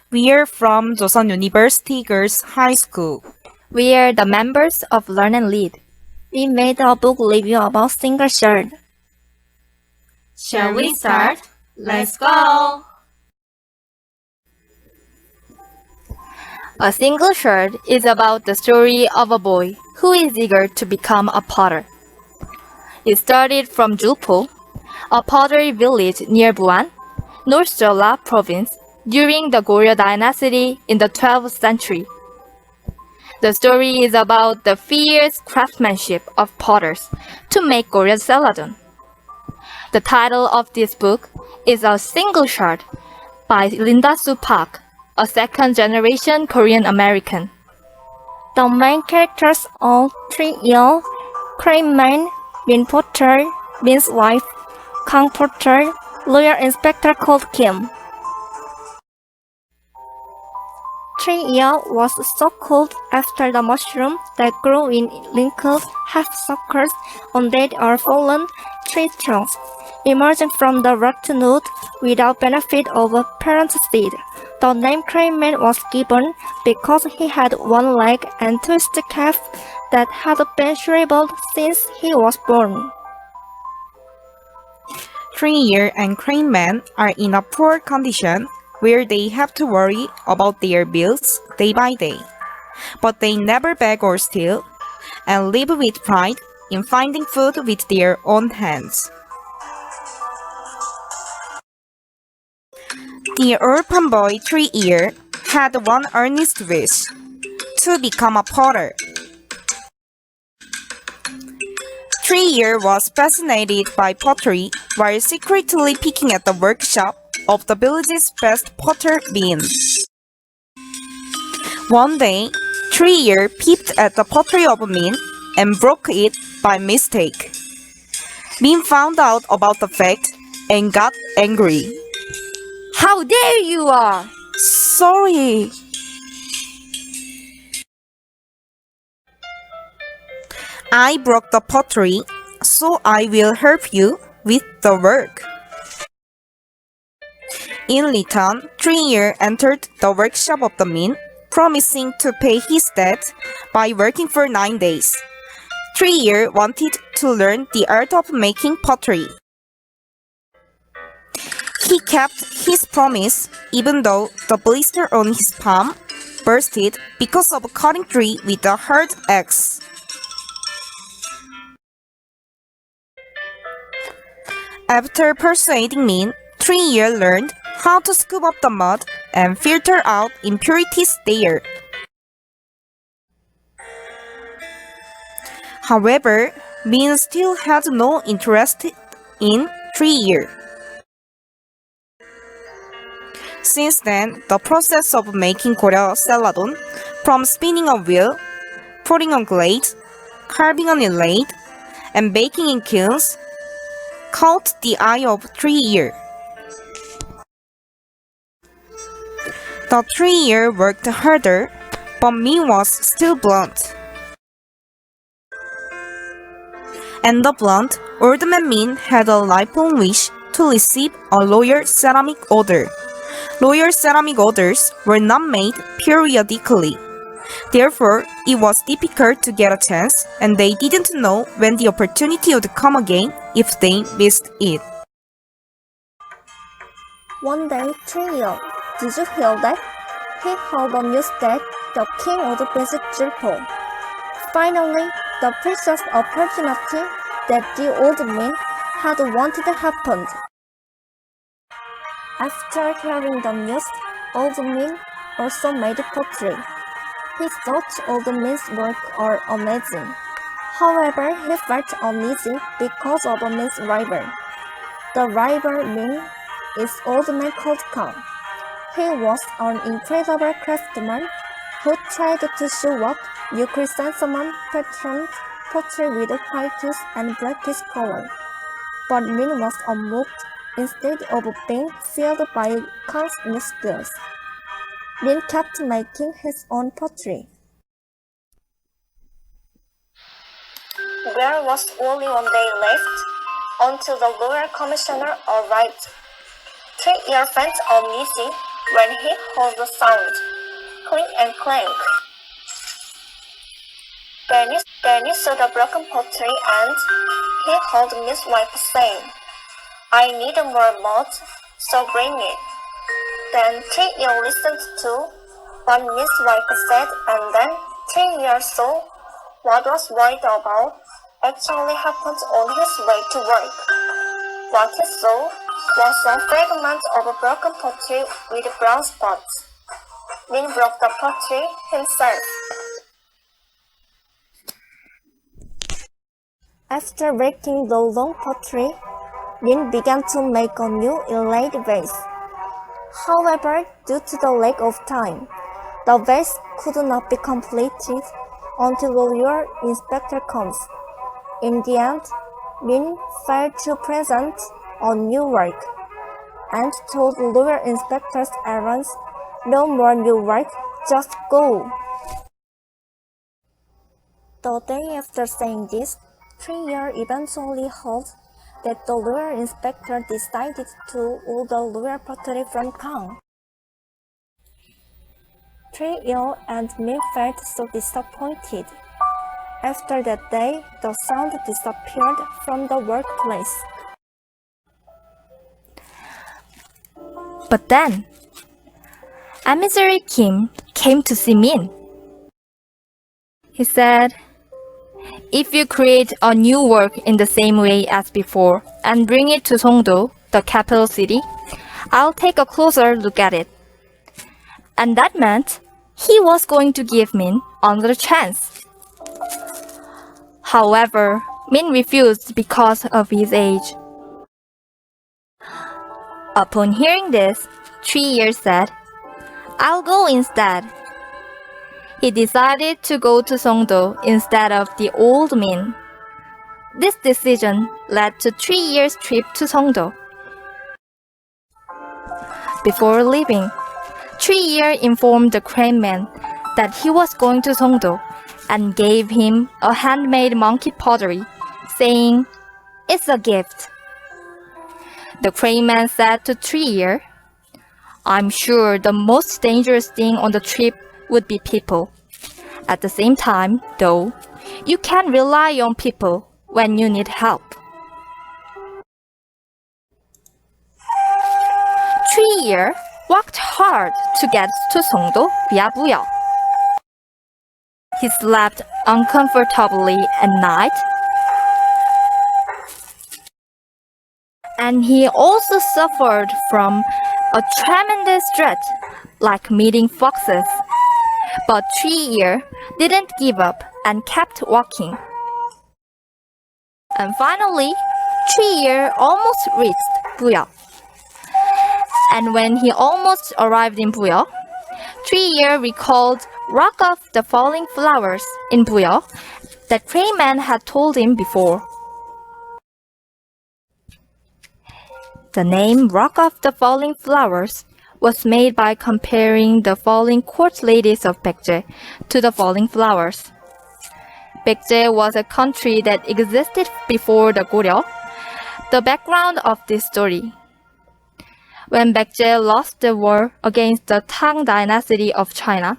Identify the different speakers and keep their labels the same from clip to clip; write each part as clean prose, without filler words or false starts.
Speaker 1: We are from Joseon University Girls High School.
Speaker 2: We are the members of Learn and Lead.
Speaker 3: We made a book review about single shirt.
Speaker 4: Shall we start? Let's go!
Speaker 2: A Single Shirt is about the story of a boy who is eager to become a potter. It started from Julpo, a pottery village near Buan, North Jeolla province, during the Goryeo dynasty in the 12th century. The story is about the fierce craftsmanship of potters to make Goryeo celadon. The title of this book is A Single Shirt by Linda Soo Park, a second-generation Korean American.
Speaker 3: The main characters are 3-year-old crayman, Min Potter, Min's wife, Kang Potter, lawyer inspector called Kim. 3-year was so called after the mushroom that grew in wrinkled half-circles on dead or fallen tree trunks, emerging from the rotten wood without benefit of a parent seed. The name Crayman was given because he had one leg and twisted calf that had been shriveled since he was born.
Speaker 1: 3-year and craymen are in a poor condition where they have to worry about their bills day by day. But they never beg or steal and live with pride in finding food with their own hands. The orphan boy 3-year had one earnest wish, to become a potter. 3-year was fascinated by pottery while secretly picking at the workshop of the village's best potter Min. One day, 3-year peeped at the pottery of Min and broke it by mistake. Min found out about the fact and got angry.
Speaker 2: How dare you are!
Speaker 1: Sorry. I broke the pottery, so I will help you with the work. In return, 3-year entered the workshop of the Min, promising to pay his debt by working for 9 days. 3-year wanted to learn the art of making pottery. He kept his promise even though the blister on his palm bursted because of cutting tree with a hard axe. After persuading Min, 3-year learned how to scoop up the mud and filter out impurities there. However, Min still had no interest in 3-year. Since then, the process of making Goryeo celadon, from spinning a wheel, putting on glaze, carving on a lathe, and baking in kilns, caught the eye of 3-year. The 3-year worked harder, but Min was still blunt. And the blunt, old man Min had a lifelong wish to receive a royal ceramic order. Royal ceramic orders were not made periodically. Therefore, it was difficult to get a chance, and they didn't know when the opportunity would come again if they missed it.
Speaker 3: One day, 3-year, did you hear that? He heard the news that the king would visit Julpo. Finally, the precious opportunity that the old man had wanted happened. After hearing the news, old Min also made pottery. He thought old Min's work are amazing. However, he felt uneasy because of Min's rival. The rival Min is old man called Kang. He was an incredible craftsman who tried to show off new chrysanthemum patterned pottery with whitish and blackish color. But Min was unmoved instead of being filled by Kang's new skills. Min kept making his own pottery. There was only one day left until the royal commissioner arrived. 3-year felt uneasy when he heard the sound, clink and clank. Then he saw the broken pottery and he heard Miss Wife saying, I need more mud, so bring it. Then 3 years listened to what Miss Wife said, and then 3 years saw what was worried about actually happened on his way to work. What he saw was a fragment of a broken pottery with brown spots. Min broke the pottery himself. After breaking the long pottery, Min began to make a new inlaid vase. However, due to the lack of time, the vase could not be completed until the lure inspector comes. In the end, Min failed to present a new work and told lure inspector's errands, no more new work, just go. The day after saying this, 3 years eventually heard that the lure inspector decided to wool the lure pottery from Kang. 3 years and Min felt so disappointed. After that day, the sound disappeared from the workplace.
Speaker 2: But then, emissary Kim came to see Min. He said, if you create a new work in the same way as before and bring it to Songdo, the capital city, I'll take a closer look at it. And that meant he was going to give Min another chance. However, Min refused because of his age. Upon hearing this, 3 years said, I'll go instead. He decided to go to Songdo instead of the old Min. This decision led to 3 years' trip to Songdo. Before leaving, 3 years informed the crane that he was going to Songdo and gave him a handmade monkey pottery, saying, it's a gift. The crane said to 3 years, I'm sure the most dangerous thing on the trip would be people. At the same time, though, you can rely on people when you need help. 3 years worked hard to get to Songdo via Buyeo. He slept uncomfortably at night, and he also suffered from a tremendous dread, like meeting foxes. But 3 years didn't give up and kept walking. And finally, 3 years almost reached Buyeo. And when he almost arrived in Buyeo, 3 years recalled Rock of the Falling Flowers in Buyeo that Crayman had told him before. The name Rock of the Falling Flowers was made by comparing the falling court ladies of Baekje to the falling flowers. Baekje was a country that existed before the Goryeo. The background of this story. When Baekje lost the war against the Tang dynasty of China,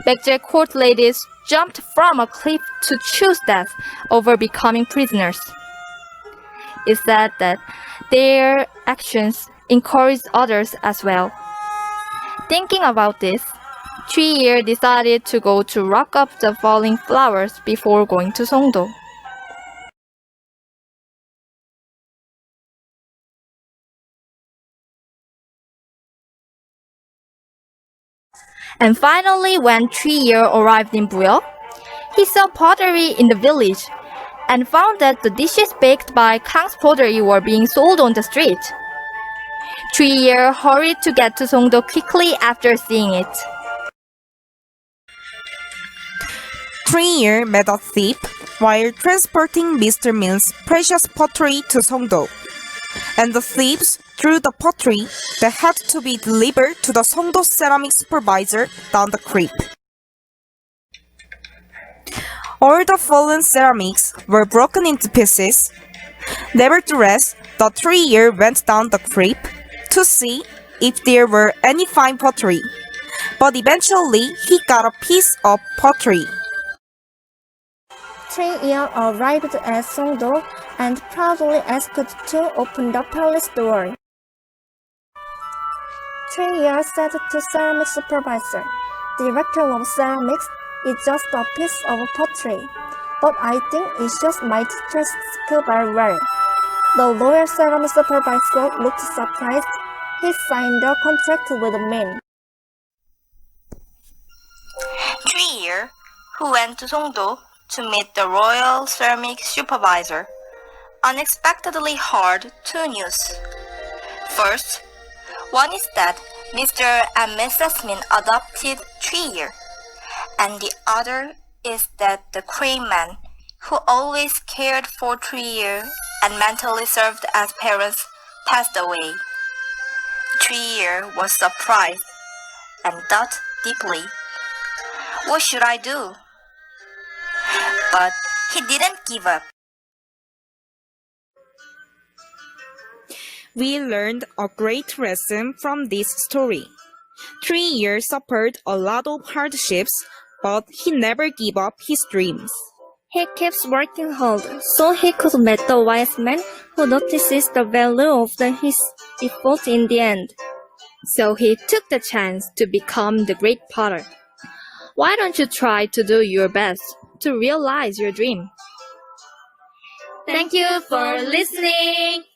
Speaker 2: Baekje court ladies jumped from a cliff to choose death over becoming prisoners. It said that their actions encouraged others as well. Thinking about this, 3 years decided to go to Rock of the Falling Flowers before going to Songdo. And finally, when 3 years arrived in Buyeo, he saw pottery in the village and found that the dishes baked by Kang's pottery were being sold on the street. 3 years hurried to get to Songdo quickly after seeing it.
Speaker 1: 3 years met a thief while transporting Mr. Min's precious pottery to Songdo, and the thieves threw the pottery that had to be delivered to the Songdo ceramic supervisor down the creek. All the fallen ceramics were broken into pieces. Nevertheless, the 3 years went down the creek to see if there were any fine pottery, but eventually he got a piece of pottery.
Speaker 3: 3 years arrived at Songdo and proudly asked to open the palace door. 3 years said to ceramic supervisor, "Director of ceramics, it's just a piece of pottery, but I think it shows my teacher's skill very well." The loyal ceramic supervisor looked surprised. He signed the contract with the man.
Speaker 5: 3 years, who went to Songdo to meet the royal ceramic supervisor, unexpectedly heard 2 news. First, one is that Mr. and Mrs. Min adopted 3 years, and the other is that the crane-man, who always cared for 3 years and mentally served as parents, passed away. 3 years was surprised and thought deeply, "What should I do?" But he didn't give up.
Speaker 1: We learned a great lesson from this story. 3 years suffered a lot of hardships, but he never gave up his dreams.
Speaker 3: He keeps working hard so he could meet the wise man who notices the value of his effort in the end.
Speaker 2: So he took the chance to become the great potter. Why don't you try to do your best to realize your dream? Thank you for listening.